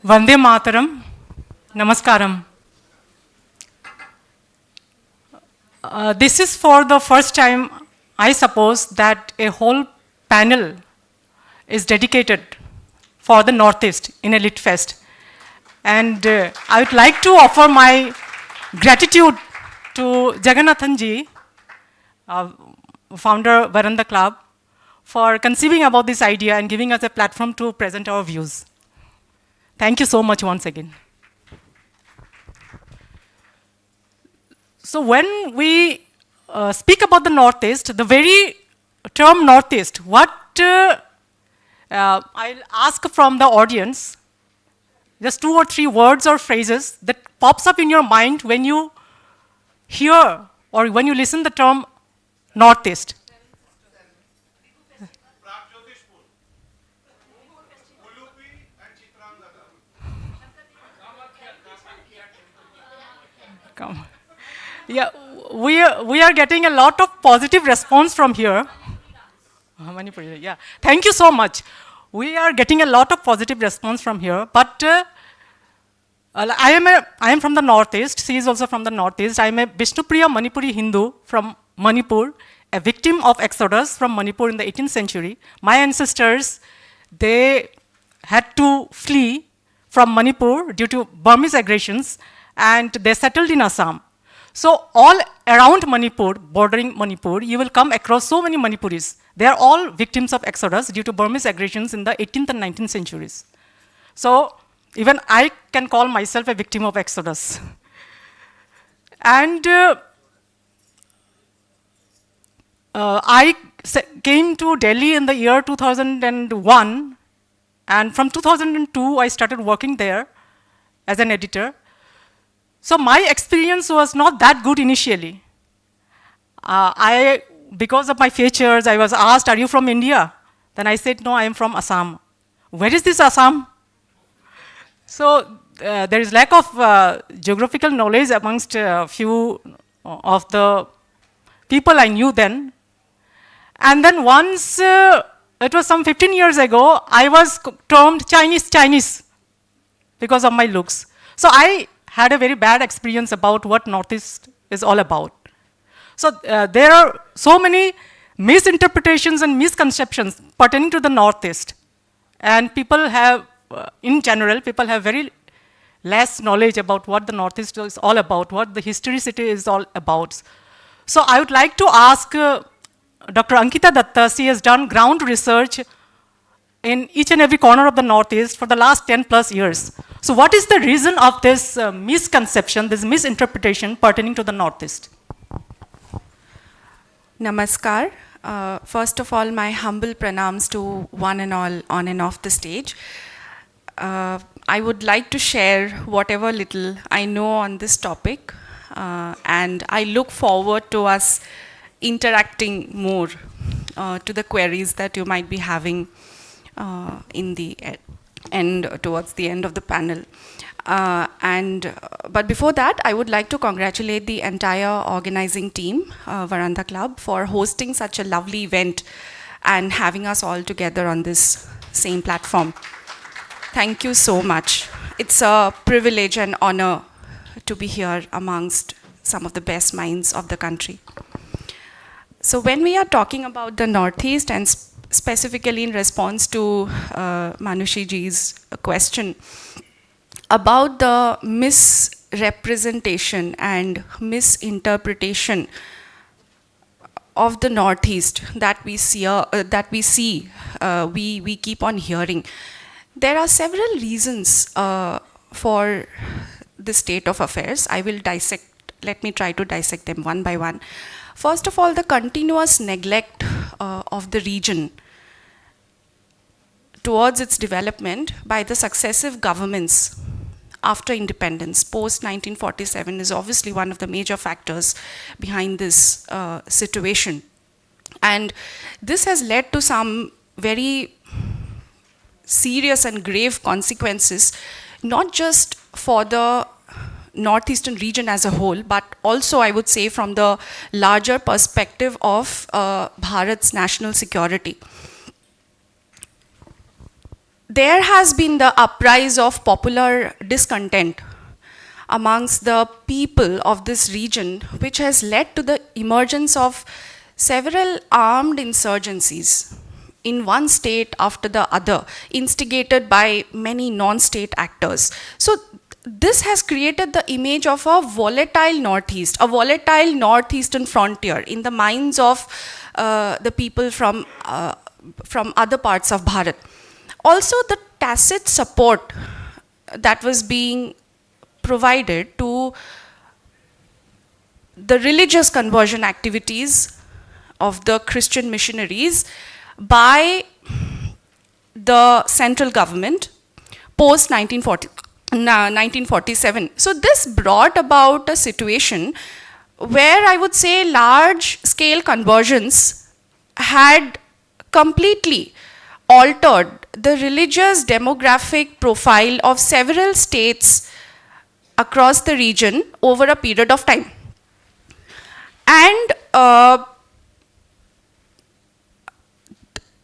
Vande Mataram, Namaskaram. This is for the first time, I suppose, that a whole panel is dedicated for the Northeast in a Lit Fest. And I would like to offer my gratitude to Jagannathan ji, founder Varanda Club, for conceiving about this idea and giving us a platform to present our views. Thank you so much once again. So when we speak about the Northeast, the very term Northeast, what I'll ask from the audience, just 2 or 3 words or phrases that pops up in your mind when you hear or when you listen the term Northeast. Come. Yeah, we are getting a lot of positive response from here. Manipur, yeah. Thank you so much. We are getting a lot of positive response from here, but I am from the Northeast. She is also from the Northeast. I am a Vishnupriya Manipuri Hindu from Manipur, a victim of exodus from Manipur in the 18th century. My ancestors, they had to flee from Manipur due to Burmese aggressions, and they settled in Assam. So all around Manipur, bordering Manipur, you will come across so many Manipuris. They are all victims of exodus due to Burmese aggressions in the 18th and 19th centuries. So even I can call myself a victim of exodus. And I came to Delhi in the year 2001, and from 2002 I started working there as an editor. So my experience was not that good initially. Because of my features, I was asked, "Are you from India?" Then I said, "No, I am from Assam." "Where is this Assam?" So there is lack of geographical knowledge amongst a few of the people I knew then. And then once, it was some 15 years ago, I was termed Chinese because of my looks. So I had a very bad experience about what Northeast is all about. So there are so many misinterpretations and misconceptions pertaining to the Northeast. And people have, in general, people have very less knowledge about what the Northeast is all about, what the historicity is all about. So I would like to ask Dr. Ankita Dutta. She has done ground research in each and every corner of the Northeast for the last 10 plus years. So what is the reason of this misconception, this misinterpretation pertaining to the Northeast? Namaskar. First of all, my humble pranams to one and all on and off the stage. I would like to share whatever little I know on this topic, and I look forward to us interacting more to the queries that you might be having in the end, towards the end of the panel. But before that, I would like to congratulate the entire organizing team, Varanda Club, for hosting such a lovely event and having us all together on this same platform. Thank you so much. It's a privilege and honor to be here amongst some of the best minds of the country. So when we are talking about the Northeast, and specifically in response to Manoshi ji's question about the misrepresentation and misinterpretation of the Northeast that we keep on hearing, there are several reasons for this state of affairs. Let me try to dissect them one by one. First of all, the continuous neglect of the region towards its development by the successive governments after independence, post-1947, is obviously one of the major factors behind this situation. And this has led to some very serious and grave consequences, not just for the northeastern region as a whole, but also, I would say, from the larger perspective of Bharat's national security. there has been the uprise of popular discontent amongst the people of this region, which has led to the emergence of several armed insurgencies in one state after the other, instigated by many non-state actors. So this has created the image of a volatile Northeast, a volatile Northeastern frontier in the minds of the people from other parts of Bharat. Also, the tacit support that was being provided to the religious conversion activities of the Christian missionaries by the central government post 1947. So this brought about a situation where I would say large scale conversions had completely altered the religious demographic profile of several states across the region over a period of time. And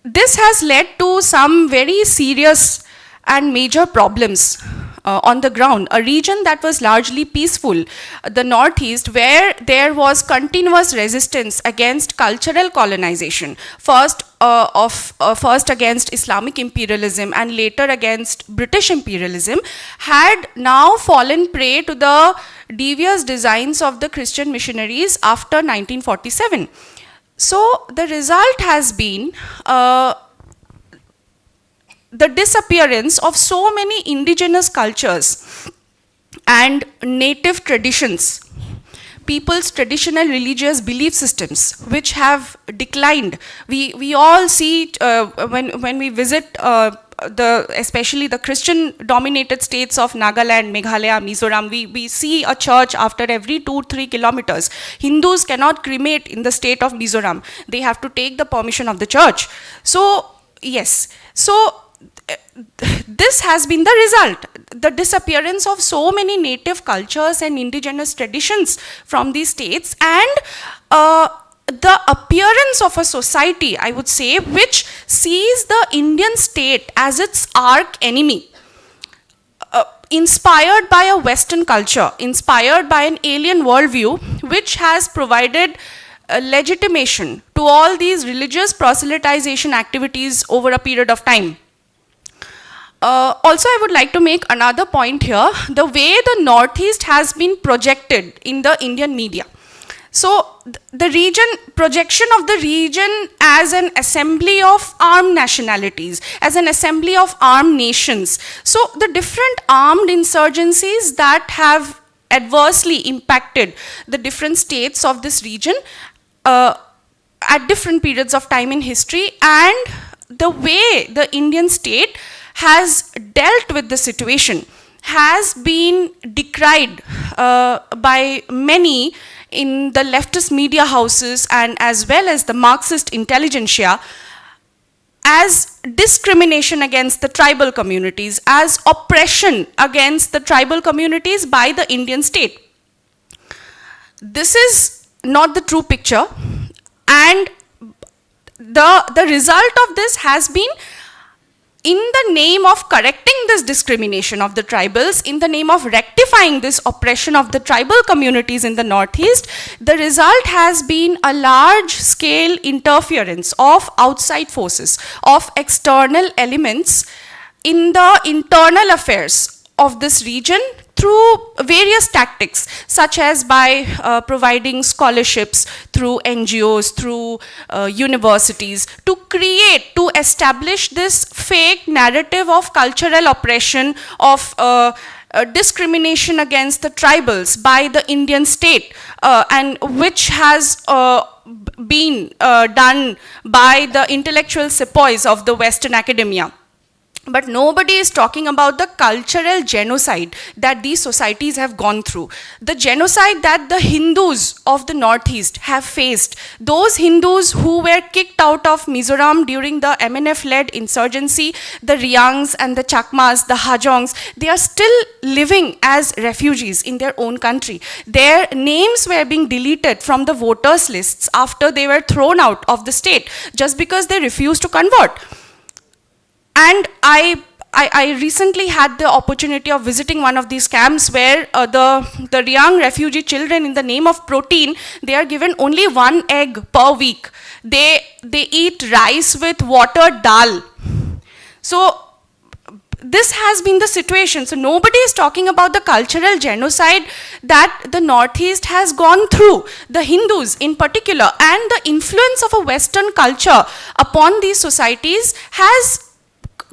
this has led to some very serious and major problems on the ground. A region that was largely peaceful, the Northeast, where there was continuous resistance against cultural colonization, first against Islamic imperialism and later against British imperialism, had now fallen prey to the devious designs of the Christian missionaries after 1947. So the result has been the disappearance of so many indigenous cultures and native traditions, people's traditional religious belief systems, which have declined. We all see when we visit especially the Christian-dominated states of Nagaland, Meghalaya, Mizoram, we see a church after every 2-3 kilometers. Hindus cannot cremate in the state of Mizoram. They have to take the permission of the church. So, yes. So, this has been the result, the disappearance of so many native cultures and indigenous traditions from these states, and the appearance of a society, I would say, which sees the Indian state as its arch enemy, inspired by a Western culture, inspired by an alien worldview, which has provided legitimation to all these religious proselytization activities over a period of time. Also, I would like to make another point here, the way the Northeast has been projected in the Indian media. So, the projection of the region as an assembly of armed nationalities, as an assembly of armed nations. So, the different armed insurgencies that have adversely impacted the different states of this region at different periods of time in history, and the way the Indian state has dealt with the situation has been decried by many in the leftist media houses and as well as the Marxist intelligentsia as discrimination against the tribal communities, as oppression against the tribal communities by the Indian state. This is not the true picture, and the result of this has been, in the name of correcting this discrimination of the tribals, in the name of rectifying this oppression of the tribal communities in the Northeast, the result has been a large-scale interference of outside forces, of external elements in the internal affairs of this region through various tactics, such as by providing scholarships through NGOs, through universities, to establish this fake narrative of cultural oppression, of discrimination against the tribals by the Indian state, and which has been done by the intellectual sepoys of the Western academia. But nobody is talking about the cultural genocide that these societies have gone through. The genocide that the Hindus of the Northeast have faced. Those Hindus who were kicked out of Mizoram during the MNF-led insurgency, the Riangs and the Chakmas, the Hajongs, they are still living as refugees in their own country. Their names were being deleted from the voters' lists after they were thrown out of the state just because they refused to convert. And I I recently had the opportunity of visiting one of these camps where the young refugee children, in the name of protein, they are given only one egg per week. They eat rice with watered dal. So this has been the situation. So nobody is talking about the cultural genocide that the Northeast has gone through, the Hindus in particular, and the influence of a Western culture upon these societies has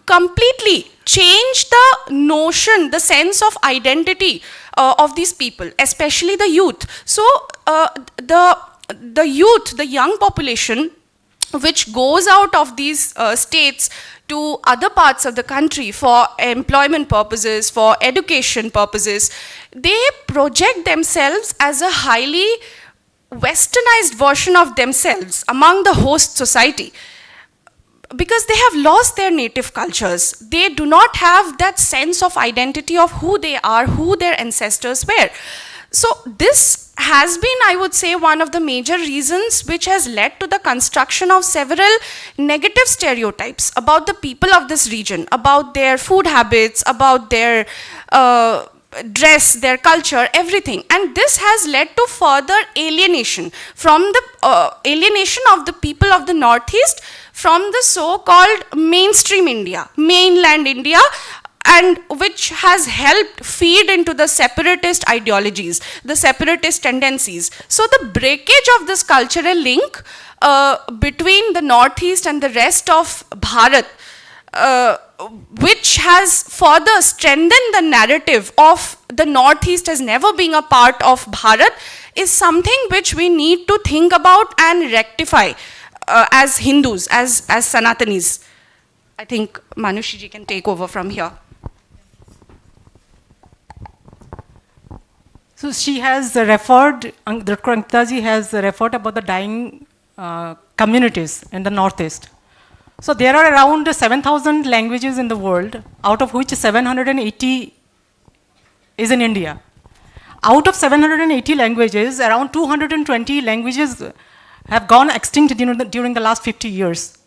completely changed the notion, the sense of identity of these people, especially the youth. So the youth, the young population, which goes out of these states to other parts of the country for employment purposes, for education purposes, they project themselves as a highly westernized version of themselves among the host society, because they have lost their native cultures. They do not have that sense of identity of who they are, who their ancestors were. So this has been, I would say, one of the major reasons which has led to the construction of several negative stereotypes about the people of this region, about their food habits, about their dress, their culture, everything. And this has led to further alienation from the alienation of the people of the Northeast from the so-called mainstream India, mainland India, and which has helped feed into the separatist ideologies, the separatist tendencies. So the breakage of this cultural link between the Northeast and the rest of Bharat, which has further strengthened the narrative of the Northeast as never being a part of Bharat, is something which we need to think about and rectify as Hindus, as Sanatanis. I think Manoshi ji can take over from here. So she has referred, Dr. Ankita ji has referred about the dying communities in the Northeast. So there are around 7,000 languages in the world, out of which 780 is in India. Out of 780 languages, around 220 languages have gone extinct during the last 50 years.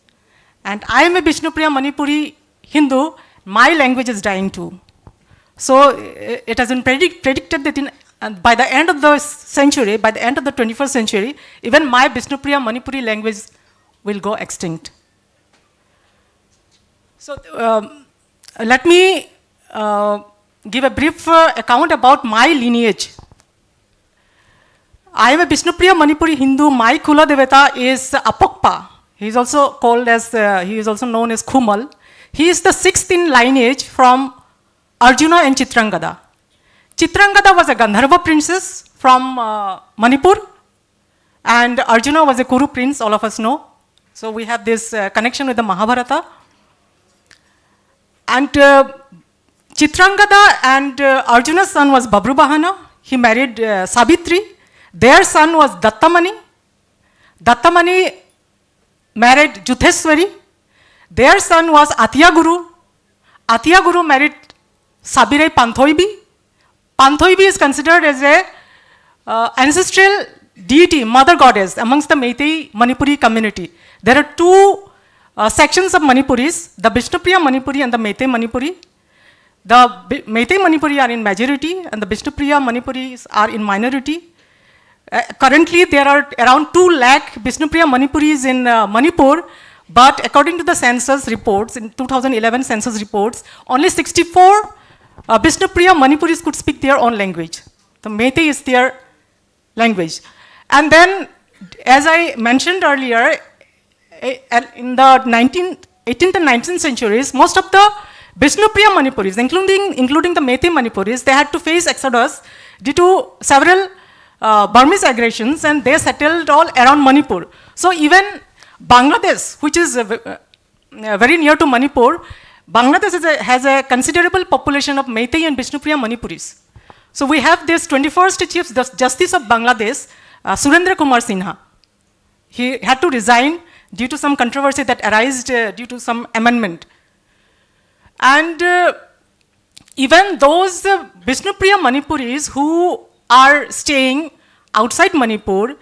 And I am a Vishnupriya Manipuri Hindu, my language is dying too. So it has been predicted that by the end of the century, by the end of the 21st century, even my Vishnupriya Manipuri language will go extinct. So let me give a brief account about my lineage. I am a Vishnupriya Manipuri Hindu. My Kula Devata is Apokpa. He is also called as, he is also known as Kumal. He is the sixth in lineage from Arjuna and Chitrangada. Chitrangada was a Gandharva princess from Manipur, and Arjuna was a Kuru prince, all of us know. So we have this connection with the Mahabharata. And Chitrangada and Arjuna's son was Babrubahana. He married Sabitri. Their son was Dattamani. Dattamani married Jutheswari. Their son was Atyaguru. Atyaguru married Sabirei Panthoibi. Panthoibi is considered as a ancestral deity, mother goddess amongst the Meitei Manipuri community. There are two sections of Manipuris, the Vishnupriya Manipuri and the Meitei Manipuri. The Meitei Manipuri are in majority and the Vishnupriya Manipuris are in minority. Currently, there are around 2 lakh Vishnupriya Manipuris in Manipur, but according to the census reports, in 2011 census reports, only 64 Vishnupriya Manipuris could speak their own language. The Meitei is their language. And then, as I mentioned earlier, in the 18th and 19th centuries, most of the Vishnupriya Manipuris, including the Meitei Manipuris, they had to face exodus due to several Burmese aggressions, and they settled all around Manipur. So even Bangladesh, which is very near to Manipur, Bangladesh has a considerable population of Meitei and Vishnupriya Manipuris. So we have this 21st Chief Justice of Bangladesh, Surendra Kumar Sinha. He had to resign due to some controversy that arose due to some amendment. And even those Vishnupriya Manipuris who are staying outside Manipur,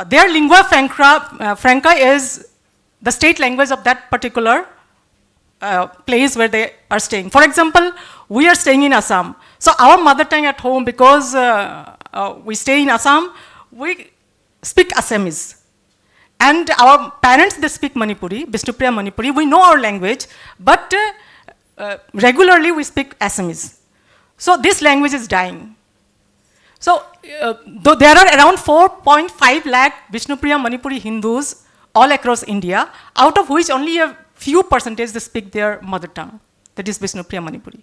their lingua franca is the state language of that particular place where they are staying. For example, we are staying in Assam. So our mother tongue at home, because we stay in Assam, we speak Assamese. And our parents, they speak Manipuri, Vishnupriya Manipuri. We know our language, but regularly we speak Assamese. So this language is dying. So though there are around 4.5 lakh Vishnupriya Manipuri Hindus all across India, out of which only a few percentage they speak their mother tongue, that is Vishnupriya Manipuri.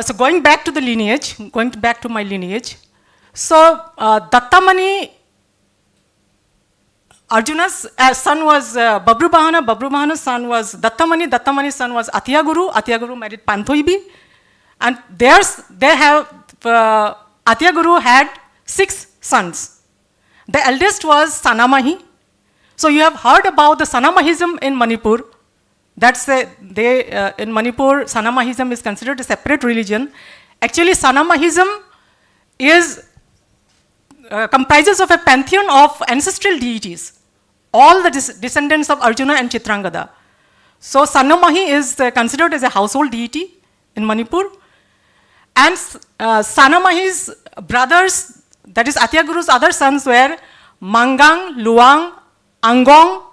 So going back to the lineage, going back to my lineage, so Dattamani, Arjuna's son was Babru Bahana, Babru Bahana's son was Dattamani, Dattamani's son was Atyaguru, Atyaguru married Panthoibi, and Atyaguru had 6 sons. The eldest was Sanamahi. So you have heard about the Sanamahism in Manipur. That's in Manipur, Sanamahism is considered a separate religion. Actually, Sanamahism is comprises of a pantheon of ancestral deities, all the descendants of Arjuna and Chitrangada. So Sanamahi is considered as a household deity in Manipur. And Sanamahi's brothers, that is Atyaguru's other sons, were Mangang, Luang, Angong,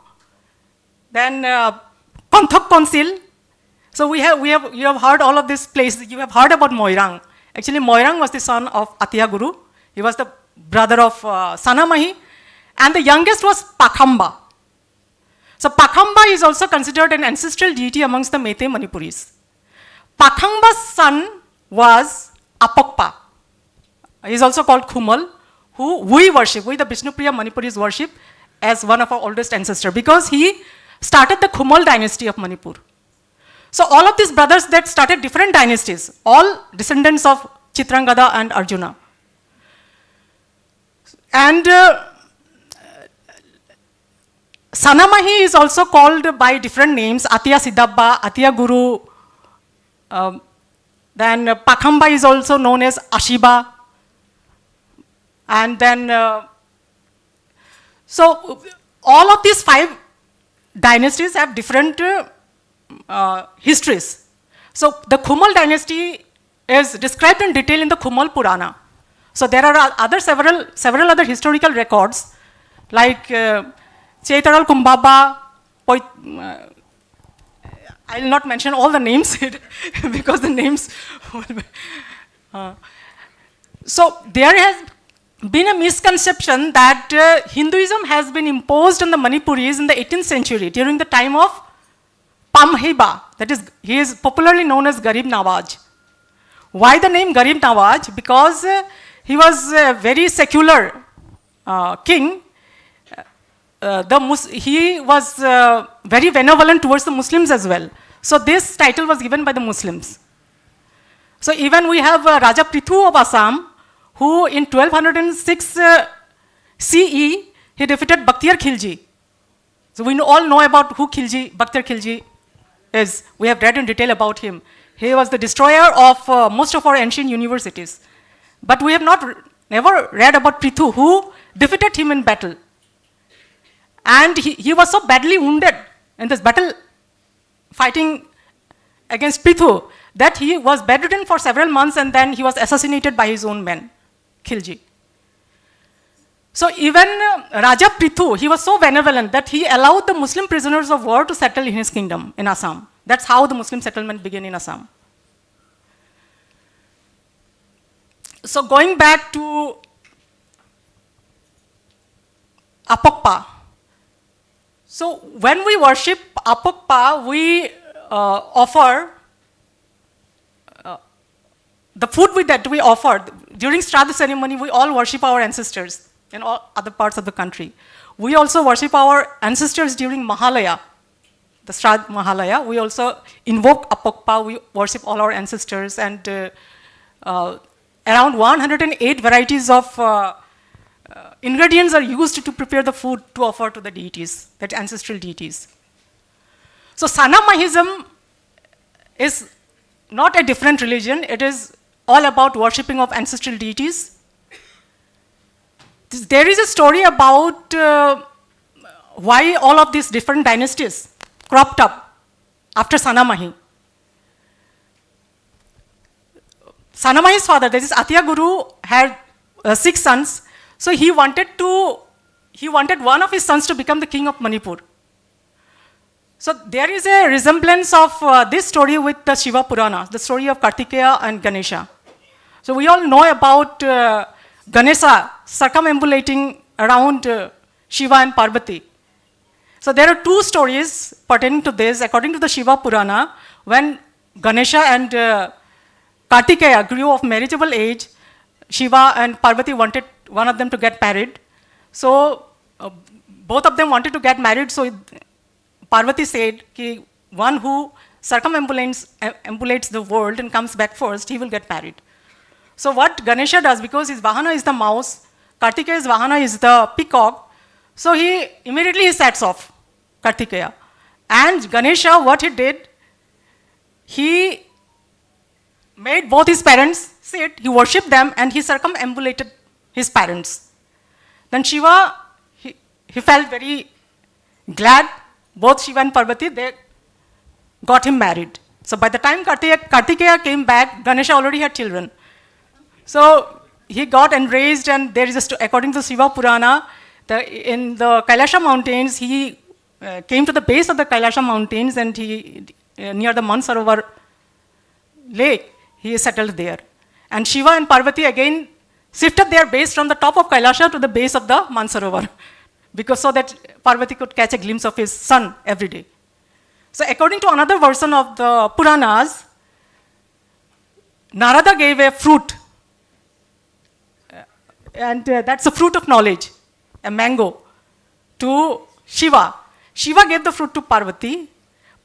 then Konthok Konsil. So you have heard all of these places. You have heard about Moirang. Actually, Moirang was the son of Atyaguru. He was the brother of Sanamahi. And the youngest was Pakhamba. So Pakhamba is also considered an ancestral deity amongst the Meitei Manipuris. Pakhamba's son was Apokpa. He is also called Khumal, who we worship, we the Vishnupriya Manipuris worship as one of our oldest ancestors, because he started the Khumal dynasty of Manipur. So all of these brothers that started different dynasties, all descendants of Chitrangada and Arjuna. And Sanamahi is also called by different names, Atya Siddhabba, Atya Guru, then Pakhamba is also known as Ashiba. And then, so all of these 5 dynasties have different histories. So the Khumal dynasty is described in detail in the Khumal Purana. So there are several other historical records, like Chaitaral Kumbhaba, I will not mention all the names because the names will be, so there has been a misconception that Hinduism has been imposed on the Manipuris in the 18th century during the time of Pamheba. That is, he is popularly known as Garib Nawaz. Why the name Garib Nawaz? Because he was a very secular king. He was very benevolent towards the Muslims as well. So this title was given by the Muslims. So even we have Raja Prithu of Assam, who in 1206 CE, he defeated Bakhtiyar Khilji. So we all know about who Bakhtiyar Khilji is. We have read in detail about him. He was the destroyer of most of our ancient universities. But we have never read about Prithu, who defeated him in battle. And he was so badly wounded in this battle fighting against Prithu that he was bedridden for several months, and then he was assassinated by his own men, Khilji. So even Raja Prithu, he was so benevolent that he allowed the Muslim prisoners of war to settle in his kingdom in Assam. That's how the Muslim settlement began in Assam. So going back to Apokpa. So when we worship Apokpa, we offer the food that we offer. During Shraddha ceremony, we all worship our ancestors in all other parts of the country. We also worship our ancestors during Mahalaya, the Shraddha Mahalaya. We also invoke Apokpa, we worship all our ancestors, and around 108 varieties of ingredients are used to prepare the food to offer to the deities, that ancestral deities. So Sanamahism is not a different religion. It is all about worshipping of ancestral deities. There is a story about why all of these different dynasties cropped up after Sanamahi. Sanamahi's father, that is Athiya Guru, had 6 sons. So he wanted one of his sons to become the king of Manipur. So there is a resemblance of this story with the Shiva Purana, the story of Kartikeya and Ganesha. So we all know about Ganesha circumambulating around Shiva and Parvati. So there are 2 stories pertaining to this. According to the Shiva Purana, when Ganesha and Kartikeya grew of marriageable age, Shiva and Parvati wanted one of them to get married. So both of them wanted to get married. So Parvati said, ki one who circumambulates the world and comes back first, he will get married. So what Ganesha does, because his Vahana is the mouse, Kartikeya's Vahana is the peacock, so he immediately sets off Kartikeya. And Ganesha, what he did, he made both his parents sit, he worshipped them, and he circumambulated his parents. Then Shiva, he felt very glad. Both Shiva and Parvati, they got him married. So by the time Kartikeya came back, Ganesha already had children. So he got enraged, and there is according to Shiva Purana, in the Kailasha mountains, he came to the base of the Kailasha mountains, and he near the Mansarovar lake, he settled there. And Shiva and Parvati again shifted their base from the top of Kailasha to the base of the Mansarovar, because so that Parvati could catch a glimpse of his son every day. So according to another version of the Puranas, Narada gave a fruit, and that's the fruit of knowledge, a mango, to Shiva. Shiva gave the fruit to Parvati.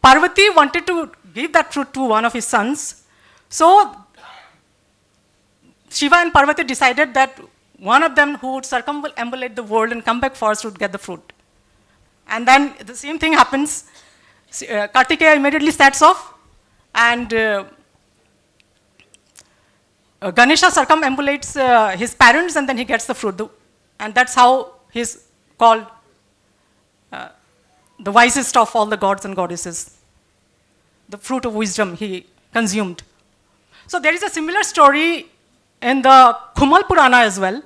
Parvati wanted to give that fruit to one of his sons. So Shiva and Parvati decided that one of them who would circumambulate the world and come back first would get the fruit. And then the same thing happens. Kartikeya immediately sets off, and Ganesha circumambulates his parents, and then he gets the fruit. And that's how he's called the wisest of all the gods and goddesses. The fruit of wisdom he consumed. So there is a similar story in the Kumal Purana as well.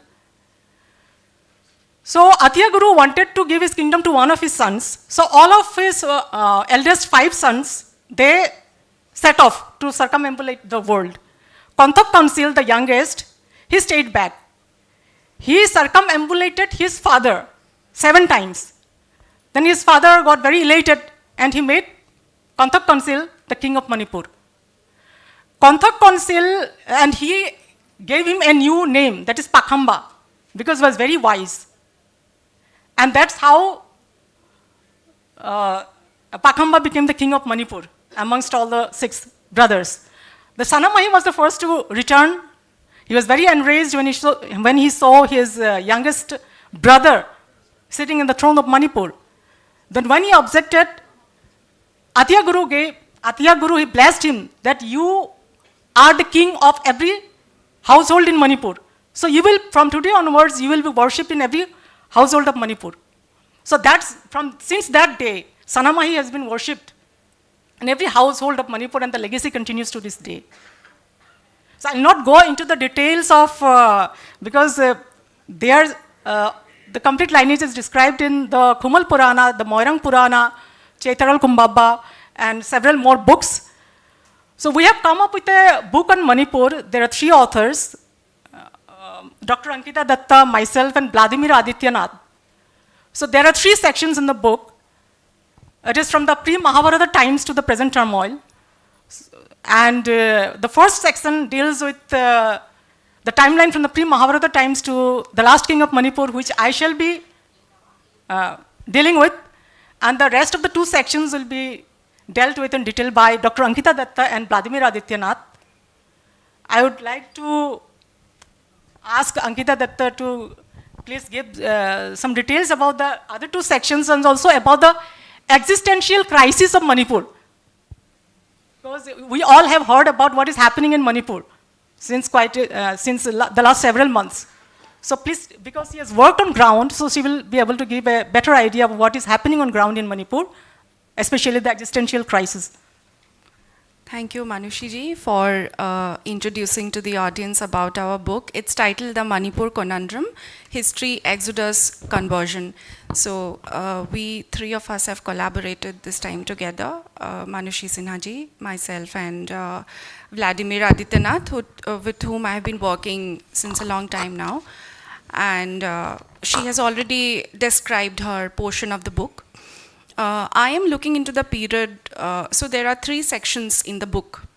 So Athiya Guru wanted to give his kingdom to one of his sons. So all of his eldest 5 sons, they set off to circumambulate the world. Kanthak Council, the youngest, he stayed back. He circumambulated his father 7 times. Then his father got very elated, and he made Kanthak Council the king of Manipur. Kanthak Council, and he gave him a new name, that is Pakhamba, because he was very wise. And that's how Pakhamba became the king of Manipur amongst all the 6 brothers. The Sanamahi was the first to return. He was very enraged when he saw his youngest brother sitting in the throne of Manipur. Then when he objected, Athiya Guru, he blessed him that you are the king of every household in Manipur. So you will, from today onwards, you will be worshipped in every household of Manipur. So since that day, Sanamahi has been worshipped in every household of Manipur, and the legacy continues to this day. So I'll not go into the details of, because the complete lineage is described in the Kumal Purana, the Moirang Purana, Chaitaral Kumbhabba, and several more books. So we have come up with a book on Manipur. There are 3 authors, Dr. Ankita Dutta, myself, and Vladimir Adityanath. So there are 3 sections in the book. It is from the pre-Mahabharata times to the present turmoil. And the first section deals with the timeline from the pre-Mahabharata times to the last king of Manipur, which I shall be dealing with. And the rest of the 2 sections will be dealt with in detail by Dr. Ankita Dutta and Vladimir Adityanath. I would like to ask Ankita Dutta to please give some details about the other 2 sections, and also about the existential crisis of Manipur. Because we all have heard about what is happening in Manipur since the last several months. So please, because she has worked on ground, so she will be able to give a better idea of what is happening on ground in Manipur, especially the existential crisis. Thank you, Manoshi ji, for introducing to the audience about our book. It's titled The Manipur Conundrum, History, Exodus, Conversion. So we three of us have collaborated this time together, Manoshi Sinha ji, myself, and Vladimir Adityanath, with whom I have been working since a long time now. And she has already described her portion of the book. I am looking into the period, so there are three sections in the book.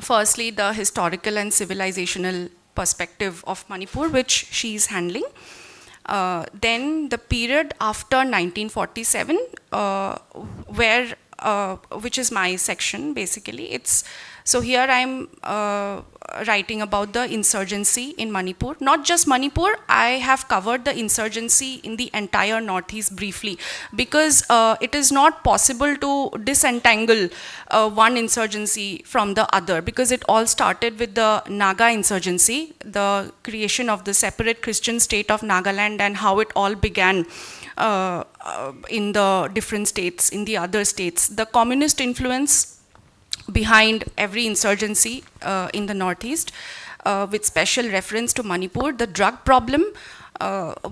Firstly, the historical and civilizational perspective of Manipur, which she is handling. Then the period after 1947, which is my section basically. So here I'm writing about the insurgency in Manipur. Not just Manipur, I have covered the insurgency in the entire Northeast briefly, because it is not possible to disentangle one insurgency from the other, because it all started with the Naga insurgency, the creation of the separate Christian state of Nagaland, and how it all began in the different states, in the other states. The communist influence behind every insurgency in the Northeast, with special reference to Manipur, the drug problem,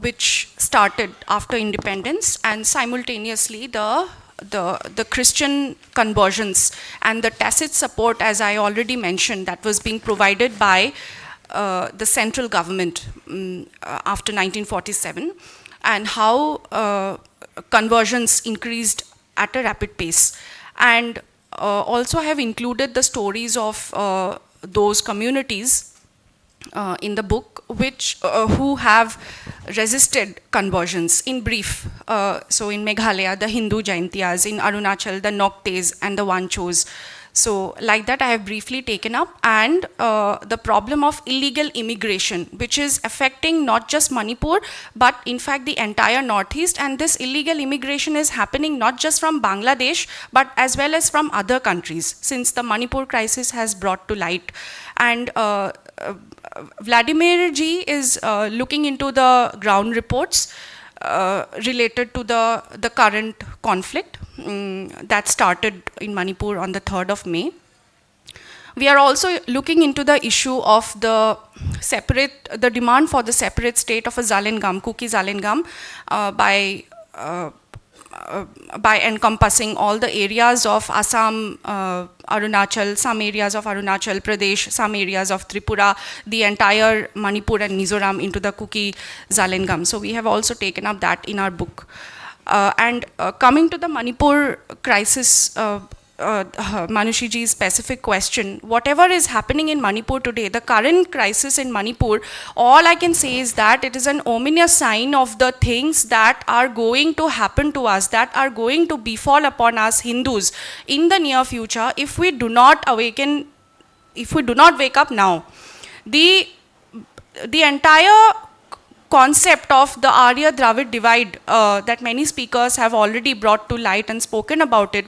which started after independence, and simultaneously the Christian conversions and the tacit support, as I already mentioned, that was being provided by the central government after 1947, and how conversions increased at a rapid pace. And also I have included the stories of those communities in the book, which who have resisted conversions. In brief, so in Meghalaya, the Hindu Jaintiyas; in Arunachal, the Noktes and the Wanchos. So like that I have briefly taken up, and the problem of illegal immigration, which is affecting not just Manipur, but in fact the entire Northeast. And this illegal immigration is happening not just from Bangladesh, but as well as from other countries, since the Manipur crisis has brought to light. And Vladimir ji is looking into the ground reports related to the current conflict that started in Manipur on the 3rd of May. We are also looking into the issue of the demand for the separate state of a Zalengam, Kuki Zalengam, by encompassing all the areas of Assam, Arunachal, some areas of Arunachal Pradesh, some areas of Tripura, the entire Manipur and Mizoram into the Kuki Zalengam. So we have also taken up that in our book. And coming to the Manipur crisis, Manoshi ji's specific question, whatever is happening in Manipur today, the current crisis in Manipur, all I can say is that it is an ominous sign of the things that are going to happen to us, that are going to befall upon us Hindus in the near future if we do not awaken, if we do not wake up now. The entire concept of the Arya Dravid divide that many speakers have already brought to light and spoken about it,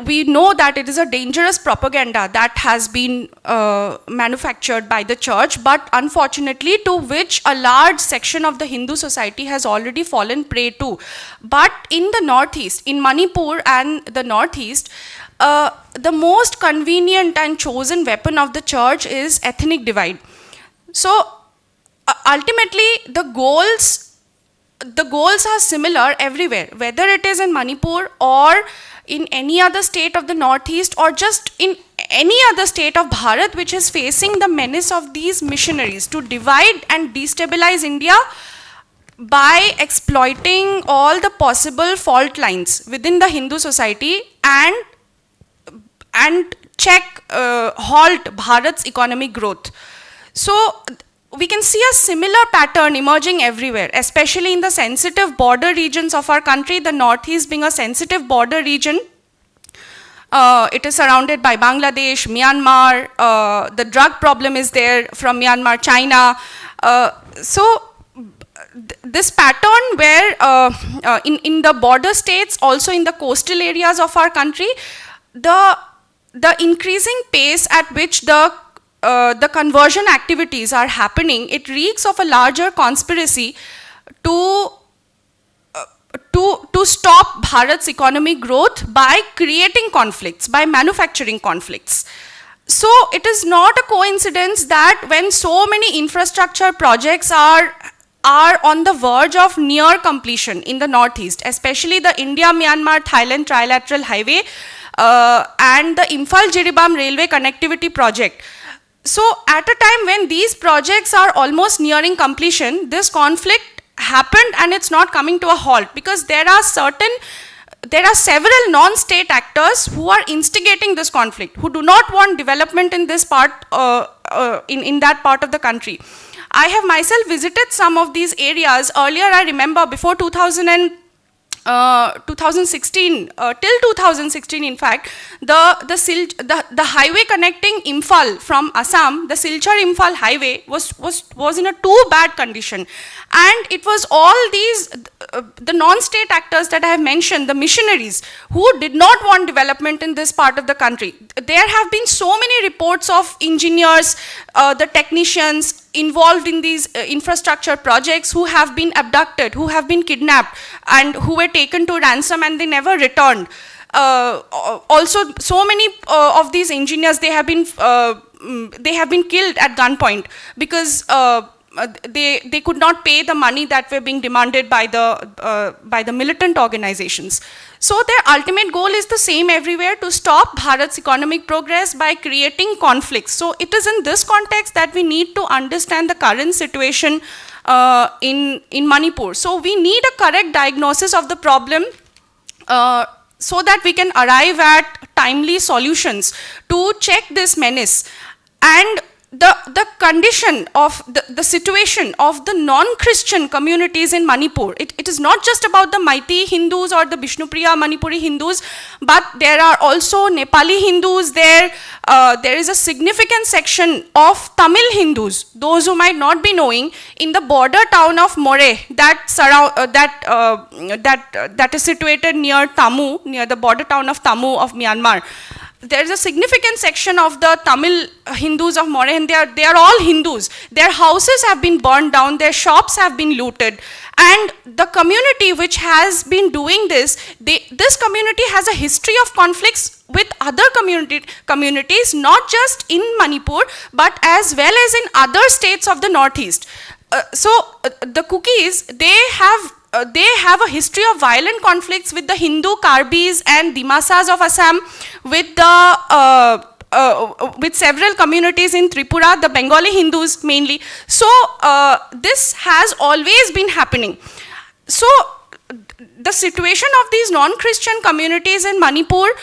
we know that it is a dangerous propaganda that has been manufactured by the church, but unfortunately to which a large section of the Hindu society has already fallen prey to. But in the Northeast, in Manipur and the Northeast, the most convenient and chosen weapon of the church is ethnic divide. So ultimately the goals are similar everywhere, whether it is in Manipur or in any other state of the Northeast, or just in any other state of Bharat which is facing the menace of these missionaries to divide and destabilize India by exploiting all the possible fault lines within the Hindu society and halt Bharat's economic growth. So we can see a similar pattern emerging everywhere, especially in the sensitive border regions of our country, the Northeast being a sensitive border region. It is surrounded by Bangladesh, Myanmar, the drug problem is there from Myanmar, China. This pattern where in the border states, also in the coastal areas of our country, the increasing pace at which the conversion activities are happening, it reeks of a larger conspiracy to stop Bharat's economic growth by creating conflicts, by manufacturing conflicts. So it is not a coincidence that when so many infrastructure projects are on the verge of near completion in the northeast, especially the India-Myanmar-Thailand trilateral highway and the Imphal-Jiribam railway connectivity project. So at a time when these projects are almost nearing completion, this conflict happened and it's not coming to a halt, because there are several non-state actors who are instigating this conflict, who do not want development in this part, in that part of the country. I have myself visited some of these areas. Earlier, I remember before 2016, till 2016 in fact, the highway connecting Imphal from Assam, the Silchar-Imphal highway was in a too bad condition. And it was all these, the non-state actors that I have mentioned, the missionaries, who did not want development in this part of the country. There have been so many reports of engineers, the technicians involved in these infrastructure projects who have been abducted, who have been kidnapped, and who were taken to ransom and they never returned. Also, so many of these engineers, they have been killed at gunpoint because they could not pay the money that were being demanded by the militant organizations. So their ultimate goal is the same everywhere, to stop Bharat's economic progress by creating conflicts. So it is in this context that we need to understand the current situation in Manipur. So we need a correct diagnosis of the problem so that we can arrive at timely solutions to check this menace. And the condition of the situation of the non-Christian communities in Manipur, it is not just about the Meitei Hindus or the Bishnupriya Manipuri Hindus, but there are also Nepali Hindus there. There is a significant section of Tamil Hindus, those who might not be knowing, in the border town of More that is situated near Tamu, near the border town of Tamu of Myanmar. There is a significant section of the Tamil Hindus of More, and they are all Hindus. Their houses have been burned down, their shops have been looted, and the community which has been doing this, this community has a history of conflicts with other communities, not just in Manipur, but as well as in other states of the northeast. The Kukis, they have a history of violent conflicts with the Hindu Karbis and Dimasas of Assam, with several communities in Tripura, the Bengali Hindus mainly. So this has always been happening. So the situation of these non-Christian communities in Manipur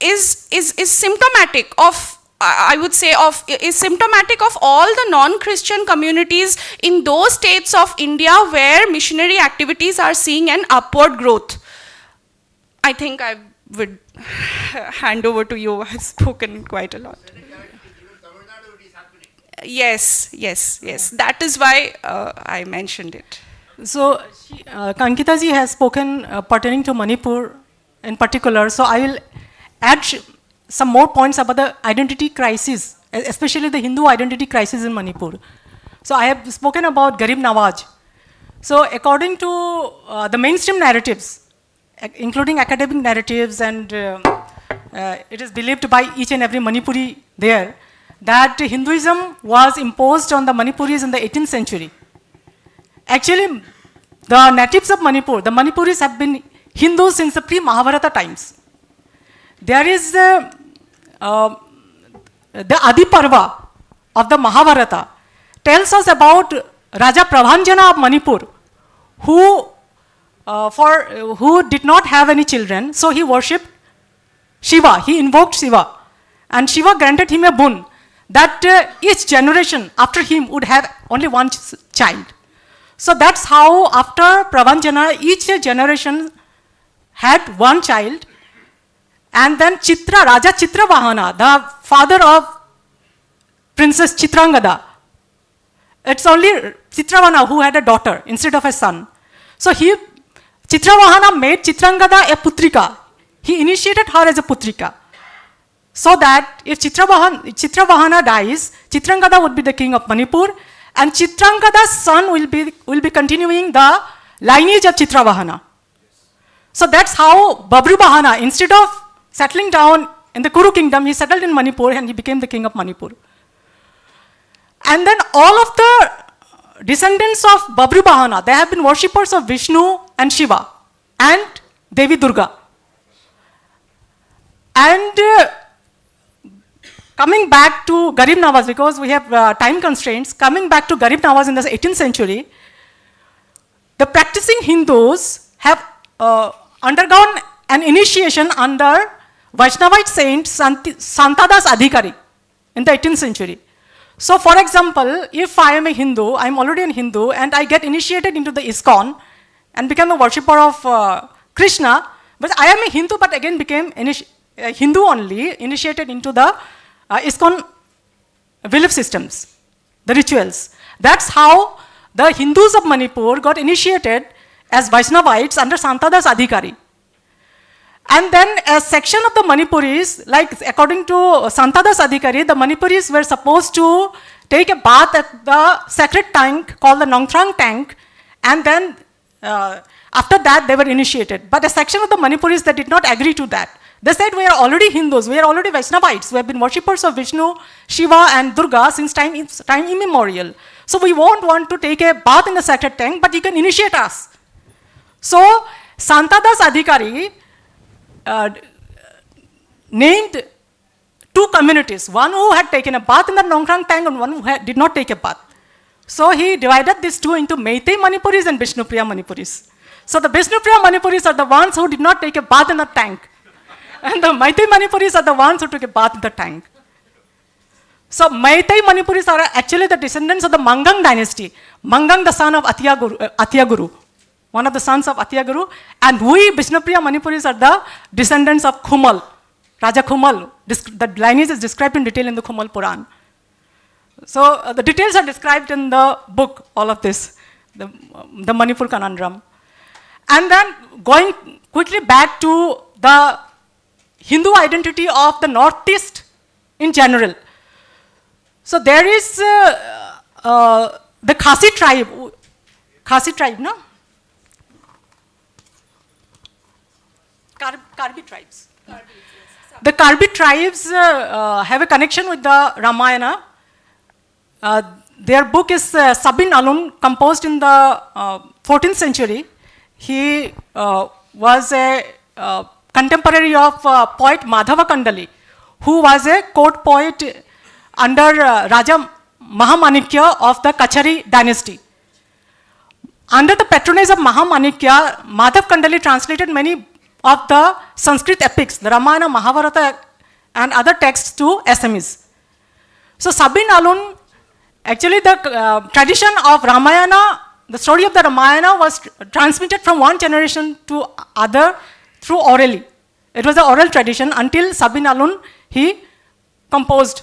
is symptomatic of, I would say, is symptomatic of all the non-Christian communities in those states of India where missionary activities are seeing an upward growth. I think I would hand over to you. I've spoken quite a lot. Yes. That is why I mentioned it. So, Ankita ji has spoken pertaining to Manipur in particular. So, I will add some more points about the identity crisis, especially the Hindu identity crisis in Manipur. So I have spoken about Garib Nawaz. So according to the mainstream narratives, including academic narratives, and it is believed by each and every Manipuri there, that Hinduism was imposed on the Manipuris in the 18th century. Actually, the natives of Manipur, the Manipuris have been Hindus since the pre-Mahabharata times. There is the Adi Parva of the Mahabharata tells us about Raja Prabhanjana of Manipur, who did not have any children, so he worshipped Shiva, he invoked Shiva, and Shiva granted him a boon that each generation after him would have only one child. So that's how after Prabhanjana, each generation had one child. And then Raja Chitravahana, the father of Princess Chitrangada, it's only Chitravahana who had a daughter instead of a son. So Chitravahana made Chitrangada a putrika. He initiated her as a putrika. So that if Chitravahana dies, Chitrangada would be the king of Manipur, and Chitrangada's son will be continuing the lineage of Chitravahana. So that's how Babru Bahana, instead of settling down in the Kuru kingdom, he settled in Manipur and he became the king of Manipur. And then all of the descendants of Babru Bahana, they have been worshippers of Vishnu and Shiva and Devi Durga. And coming back to Garib Nawaz, because we have time constraints, coming back to Garib Nawaz in the 18th century, the practicing Hindus have undergone an initiation under Vaishnavite saint Santadas Adhikari in the 18th century. So for example, if I am a Hindu, I am already a Hindu, and I get initiated into the ISKCON and become a worshipper of Krishna, but I am a Hindu but again became Hindu only, initiated into the ISKCON belief systems, the rituals. That's how the Hindus of Manipur got initiated as Vaishnavites under Santadas Adhikari. And then a section of the Manipuris, like according to Santadas Adhikari, the Manipuris were supposed to take a bath at the sacred tank called the Nongthrang tank, and then after that they were initiated. But a section of the Manipuris that did not agree to that. They said, we are already Hindus, we are already Vaishnavites, we have been worshippers of Vishnu, Shiva and Durga since time immemorial. So we won't want to take a bath in the sacred tank, but you can initiate us. So Santadas Adhikari named two communities, one who had taken a bath in the Nongthrang tank and one who did not take a bath. So he divided these two into Meitei Manipuris and Vishnupriya Manipuris. So the Vishnupriya Manipuris are the ones who did not take a bath in the tank. And the Meitei Manipuris are the ones who took a bath in the tank. So Meitei Manipuris are actually the descendants of the Mangang dynasty. Mangang, the son of Atyaguru, one of the sons of Atyaguru. And we Vishnupriya Manipuris are the descendants of Khumal, Raja Khumal. The lineage is described in detail in the Khumal Puran. So the details are described in the book, all of this, the Manipur conundrum. And then going quickly back to the Hindu identity of the Northeast in general. So there is the Khasi tribe, no? Karbi tribes. The Karbi tribes have a connection with the Ramayana. Their book is Sabin Alun, composed in the 14th century. He was a contemporary of poet Madhava Kandali, who was a court poet under Raja Mahamanikya of the Kachari dynasty. Under the patronage of Mahamanikya, Madhav Kandali translated many of the Sanskrit epics, the Ramayana, Mahabharata, and other texts to Assamese. So Sabin Alun, actually the tradition of Ramayana, the story of the Ramayana was transmitted from one generation to other through orally. It was an oral tradition until Sabin Alun, he composed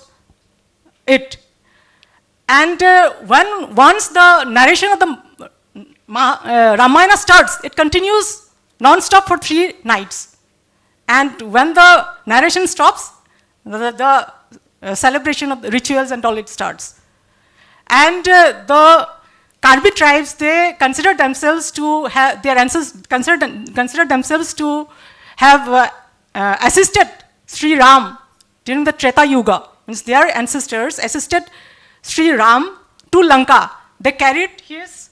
it. And once the narration of the Ramayana starts, it continues non-stop for 3 nights. And when the narration stops, the celebration of the rituals and all it starts. And the Karbi tribes, they consider themselves to have, their ancestors consider themselves to have assisted Sri Ram during the Treta Yuga. Means their ancestors assisted Sri Ram to Lanka. They carried his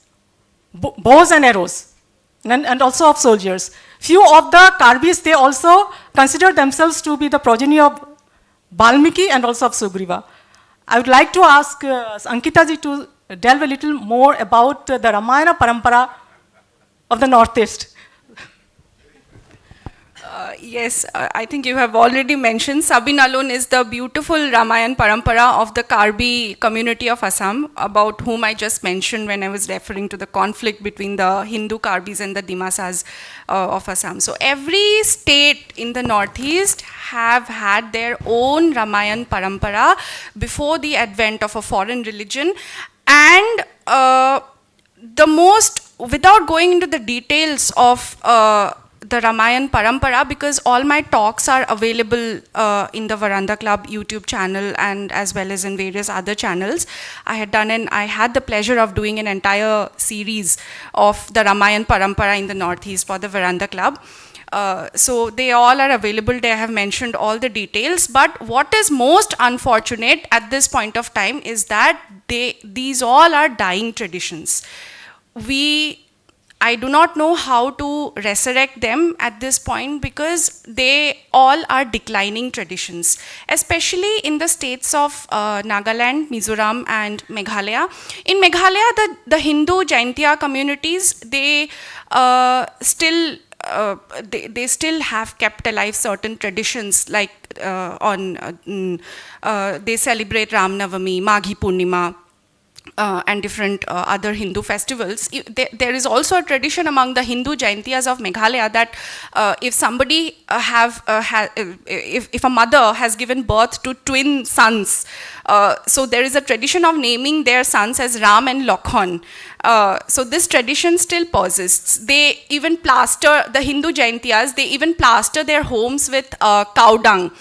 bows and arrows, and also of soldiers. Few of the Karbis, they also consider themselves to be the progeny of Valmiki and also of Sugriva. I would like to ask Ankita ji to delve a little more about the Ramayana Parampara of the Northeast. Yes, I think you have already mentioned Sabin Alun is the beautiful Ramayan Parampara of the Karbi community of Assam, about whom I just mentioned when I was referring to the conflict between the Hindu Karbis and the Dimasas of Assam. So every state in the Northeast have had their own Ramayan Parampara before the advent of a foreign religion. And the most, without going into the details of the Ramayan Parampara, because all my talks are available in the Varanda Club YouTube channel and as well as in various other channels. I had the pleasure of doing an entire series of the Ramayan Parampara in the Northeast for the Varanda Club. So they all are available. They have mentioned all the details. But what is most unfortunate at this point of time is that these all are dying traditions. I do not know how to resurrect them at this point because they all are declining traditions, especially in the states of Nagaland, Mizoram, and Meghalaya. In Meghalaya, the Hindu Jaintia communities, they still have kept alive certain traditions, like they celebrate Ram Navami, Maghi Purnima, and different other Hindu festivals. There is also a tradition among the Hindu Jaintiyas of Meghalaya that if somebody if a mother has given birth to twin sons, so there is a tradition of naming their sons as Ram and Lakhan. So this tradition still persists. They even plaster, the Hindu Jaintiyas, they even plaster their homes with cow dung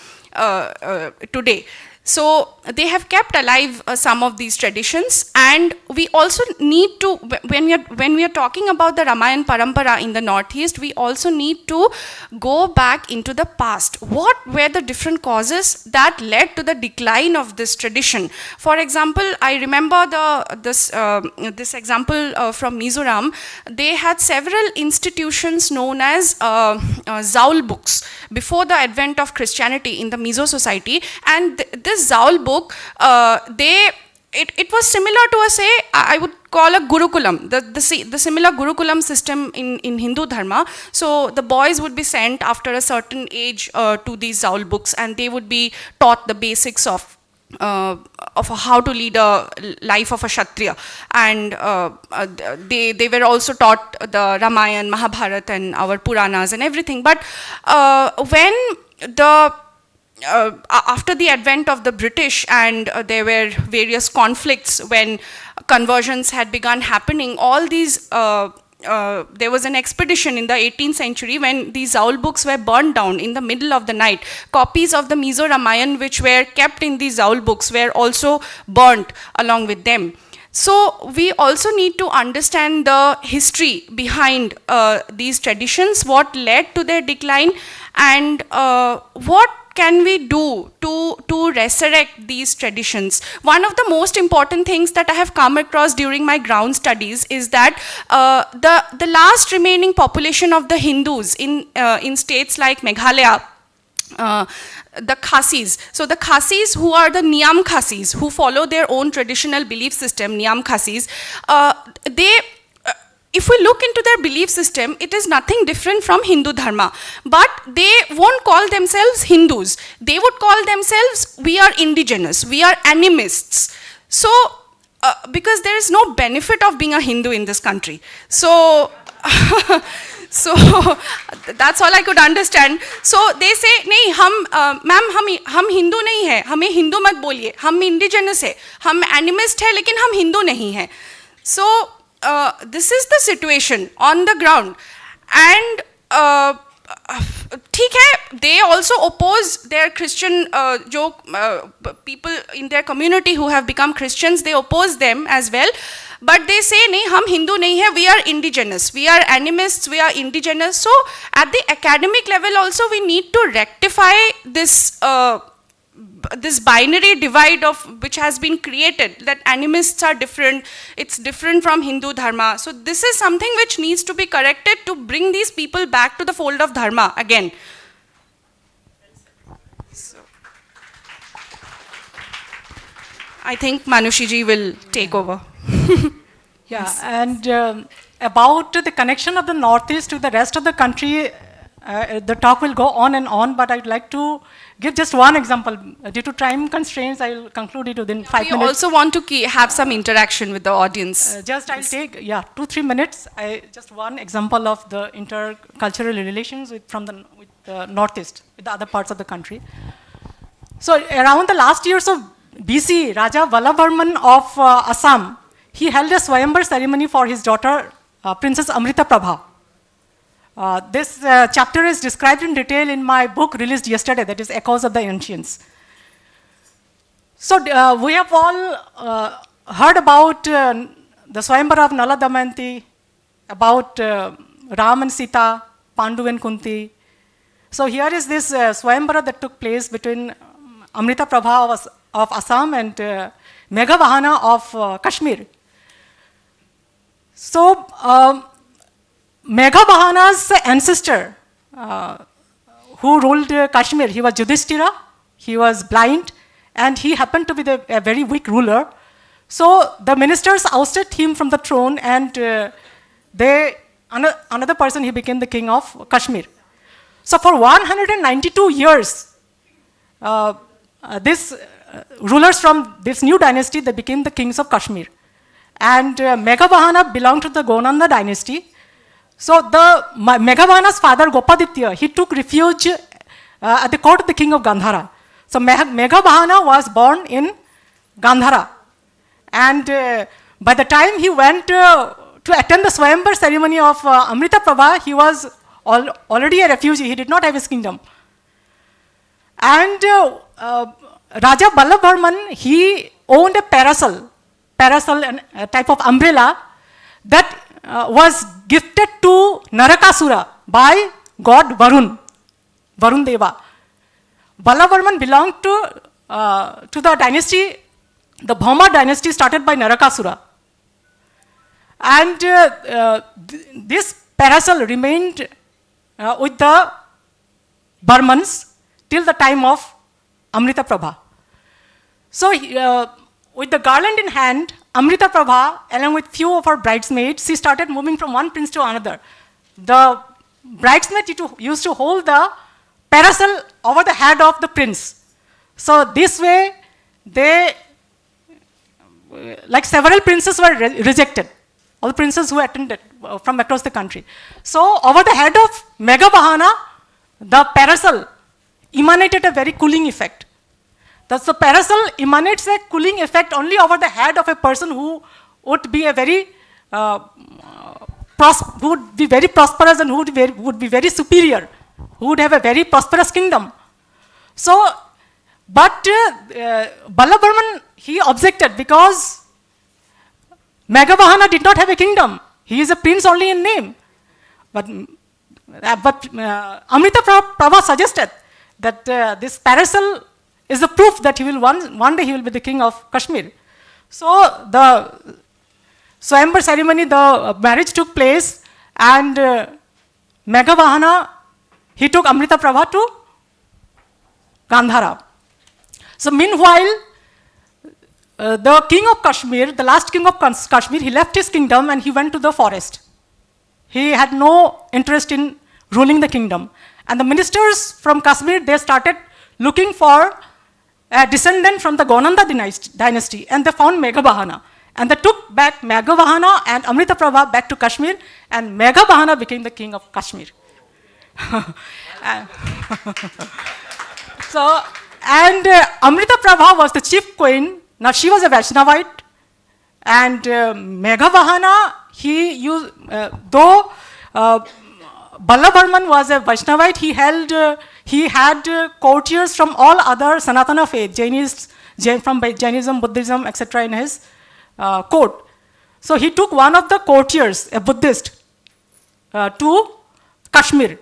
today. So they have kept alive some of these traditions, and we also need to, when we are talking about the Ramayan Parampara in the Northeast, we also need to go back into the past. What were the different causes that led to the decline of this tradition? For example, I remember this example from Mizoram. They had several institutions known as Zaul books before the advent of Christianity in the Mizo society, and this Zaul book, it was similar to I would call a Gurukulam, the similar Gurukulam system in Hindu Dharma. So the boys would be sent after a certain age to these Zaul books, and they would be taught the basics of how to lead a life of a Kshatriya. And they were also taught the Ramayana, Mahabharata, and our Puranas and everything. But when after the advent of the British, and there were various conflicts when conversions had begun happening, all these there was an expedition in the 18th century when these Zaul books were burned down in the middle of the night. Copies of the Mizo Ramayan which were kept in these Zaul books were also burnt along with them. So we also need to understand the history behind these traditions, what led to their decline, and what can we do to resurrect these traditions. One of the most important things that I have come across during my ground studies is that the last remaining population of the Hindus in states like Meghalaya, the Khasis. So the Khasis, who are the Niyam Khasis, who follow their own traditional belief system, Niyam Khasis, if we look into their belief system, it is nothing different from Hindu Dharma. But they won't call themselves Hindus. They would call themselves, we are indigenous, we are animists. So, because there is no benefit of being a Hindu in this country. So, so that's all I could understand. So they say, नहीं ma'am हम हिंदू नहीं हैं, हमें हिंदू मत बोलिए, हम indigenous है, हम animist है, लेकिन हम हिंदू नहीं हैं. So this is the situation on the ground, and ठीक है, they also oppose their Christian people in their community who have become Christians, they oppose them as well. But they say, नहीं हम हिंदू नहीं है, we are indigenous, we are animists, we are indigenous. So at the academic level also we need to rectify this this binary divide of which has been created, that animists are different, it's different from Hindu Dharma. So this is something which needs to be corrected to bring these people back to the fold of Dharma again. So, I think Manoshi ji will take over. Yeah, and about the connection of the Northeast to the rest of the country, the talk will go on and on, but I'd like to give just one example. Due to time constraints, I will conclude it within 5 minutes. We also want to have some interaction with the audience. I'll take 2-3 minutes. Just one example of the intercultural relations with the Northeast, with the other parts of the country. So around the last years of BC, Raja Vallabharman of Assam, he held a Swayamvar ceremony for his daughter, Princess Amrita Prabha. This chapter is described in detail in my book released yesterday, that is Echoes of the Ancients. So we have all heard about the Swayamvar of Nala Damayanti, about Ram and Sita, Pandu and Kunti. So here is this Swayamvara that took place between Amrita Prabha of Assam and Meghavahana of Kashmir. So Meghavahana's ancestor who ruled Kashmir, he was Yudhishthira, he was blind, and he happened to be a very weak ruler. So the ministers ousted him from the throne, and another person, he became the king of Kashmir. So for 192 years, these rulers from this new dynasty, they became the kings of Kashmir. And Meghavahana belonged to the Gonanda dynasty. So Meghavahana's father, Gopaditya, he took refuge at the court of the king of Gandhara. So Meghavahana was born in Gandhara. And by the time he went to attend the Swayamvar ceremony of Amrita Prabha, he was already a refugee. He did not have his kingdom. And Raja Ballabharman, he owned a parasol, a type of umbrella that was gifted to Narakasura by god Varun Deva. Ballabharman belonged to the dynasty, the Bhauma dynasty started by Narakasura. And this parasol remained with the Burmans till the time of Amrita Prabha. So with the garland in hand, Amrita Prabha, along with few of her bridesmaids, she started moving from one prince to another. The bridesmaid used to hold the parasol over the head of the prince. So this way, like several princes were rejected, all the princes who attended from across the country. So over the head of Meghavahana, the parasol emanated a very cooling effect. Thus the parasol emanates a cooling effect only over the head of a person who would be very prosperous and who would be very superior, who would have a very prosperous kingdom. So, but Ballabharman, he objected because Meghavahana did not have a kingdom. He is a prince only in name. But Amrita Prabha suggested that this parasol is the proof that he will one day he will be the king of Kashmir. So the Swayamvar ceremony, the marriage took place, and Meghavahana, he took Amrita Prabha to Gandhara. So meanwhile, the king of Kashmir, the last king of Kashmir, he left his kingdom and he went to the forest. He had no interest in ruling the kingdom. And the ministers from Kashmir, they started looking for a descendant from the Gonanda dynasty, and they found Meghavahana. And they took back Meghavahana and Amrita Prabha back to Kashmir, and Meghavahana became the king of Kashmir. So, and Amrita Prabha was the chief queen. Now she was a Vaishnavite, and Meghavahana, though Ballabharman was a Vaishnavite, he had courtiers from all other Sanatana faith, from Jainism, Buddhism, etc. in his court. So he took one of the courtiers, a Buddhist, to Kashmir.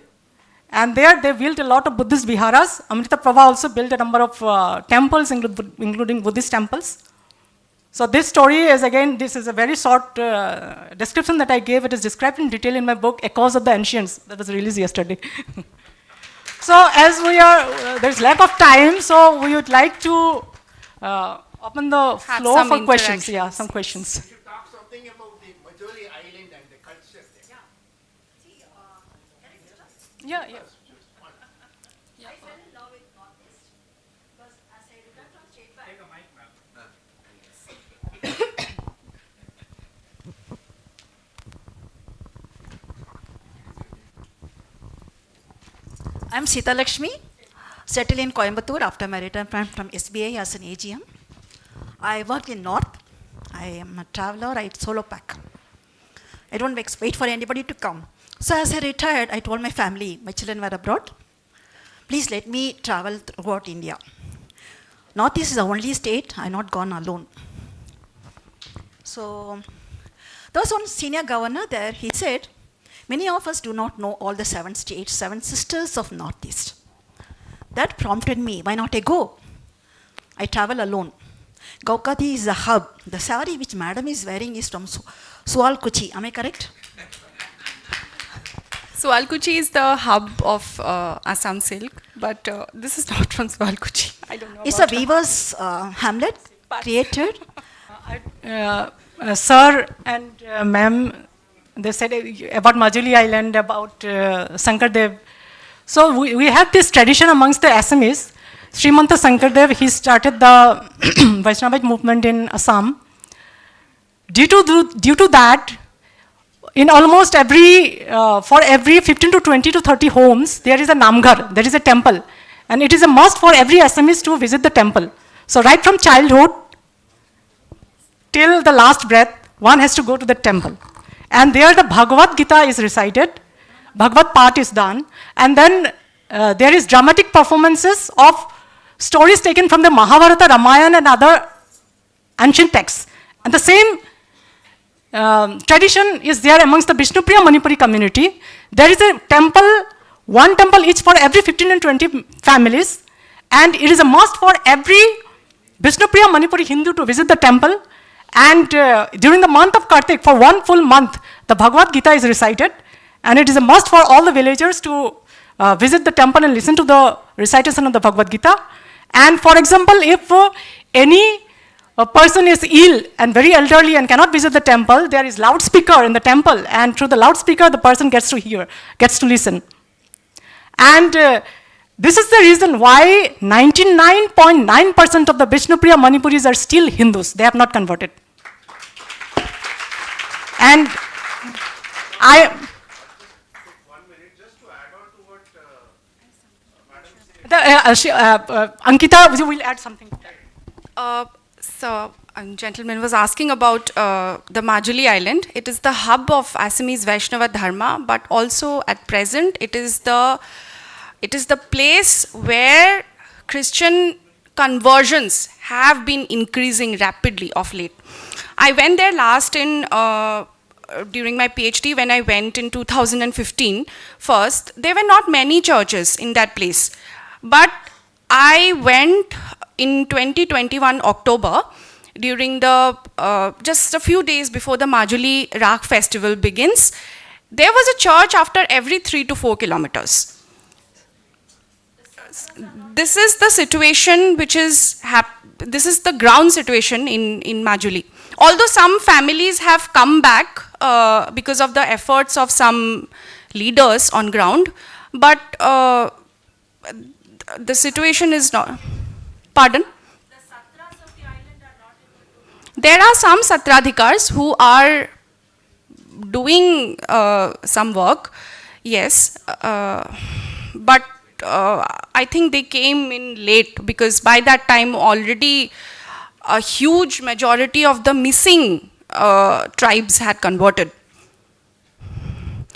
And there they built a lot of Buddhist viharas. Amrita Prabha also built a number of temples, including Buddhist temples. So this story is, again, this is a very short description that I gave. It is described in detail in my book, Echoes of the Ancients, that was released yesterday. So as there's lack of time, so we would like to open the floor for questions. Yeah, some questions. You should talk something about the Majoli Island and the culture there. Yeah. I fell in love with Northeast because as I returned from state bank, Take a mic, ma'am. I'm Sita Lakshmi, settled in Coimbatore after my return from SBI as an AGM. I work in North. I am a traveler, I solo pack. I don't wait for anybody to come. So as I retired, I told my family, my children were abroad, please let me travel throughout India. Northeast is the only state I have not gone alone. So there was one senior governor there, he said, Many of us do not know all the 7 states, 7 sisters of Northeast. That prompted me, why not I go? I travel alone. Gaukadi is the hub. The sari which madam is wearing is from Sualkuchi. Am I correct? Sualkuchi is the hub of Assam silk, but this is not from Sualkuchi. I don't know. It's a weaver's hamlet created. Sir and ma'am, they said about Majuli Island, about Sankardev. So we have this tradition amongst the Assamese. Srimanta Sankardev, he started the Vaishnavite movement in Assam. Due to that, in almost for every 15 to 20 to 30 homes, there is a namghar, there is a temple. And it is a must for every Assamese to visit the temple. So right from childhood till the last breath, one has to go to the temple. And there the Bhagavad Gita is recited, Bhagavad Path is done, and then there is dramatic performances of stories taken from the Mahabharata, Ramayana and other ancient texts. And the same tradition is there amongst the Vishnupriya Manipuri community. There is a temple, one temple each for every 15 and 20 families, and it is a must for every Vishnupriya Manipuri Hindu to visit the temple. And during the month of Kartik, for one full month, the Bhagavad Gita is recited, and it is a must for all the villagers to visit the temple and listen to the recitation of the Bhagavad Gita. And for example, if any person is ill and very elderly and cannot visit the temple, there is loudspeaker in the temple, and through the loudspeaker, the person gets to hear, gets to listen. And this is the reason why 99.9% of the Vishnupriya Manipuris are still Hindus. They have not converted. And I... 1 minute, just to add on to what Madam said. Ankita, you will add something to that. So, a gentleman was asking about the Majuli Island. It is the hub of Assamese Vaishnava Dharma, but also at present it is the place where Christian conversions have been increasing rapidly of late. I went there last during my PhD when I went in 2015 first. There were not many churches in that place. But I went in 2021 October during the, just a few days before the Majuli Rakh festival begins. There was a church after every 3 to 4 kilometers. This is the situation which is, this is the ground situation in Majuli. Although some families have come back because of the efforts of some leaders on ground, but the situation is not. Pardon? The satras of the island are not able to. There are some satradhikars who are doing some work, yes, but I think they came in late because by that time already a huge majority of the missing tribes had converted.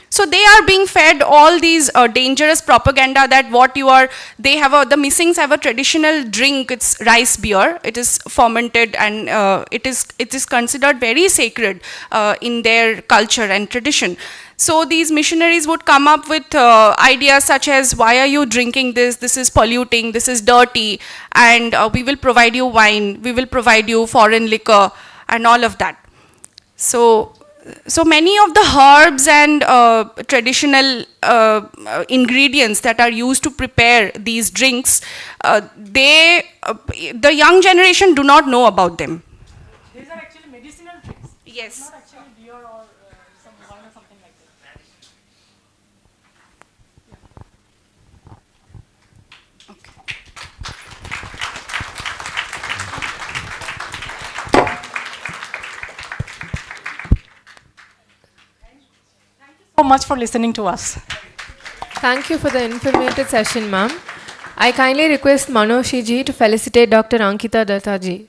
So they are being fed all these dangerous propaganda that they have the Missings have a traditional drink, it's rice beer, it is fermented and it is considered very sacred in their culture and tradition. So these missionaries would come up with ideas such as, why are you drinking this, this is polluting, this is dirty, and we will provide you wine, we will provide you foreign liquor and all of that. So many of the herbs and traditional ingredients that are used to prepare these drinks, the young generation do not know about them. These are actually medicinal drinks. Yes. Not actually beer or some wine or something like that. So much for listening to us. Thank you for the informative session, ma'am. I kindly request Manoshi ji to felicitate Dr. Ankita Dutta ji.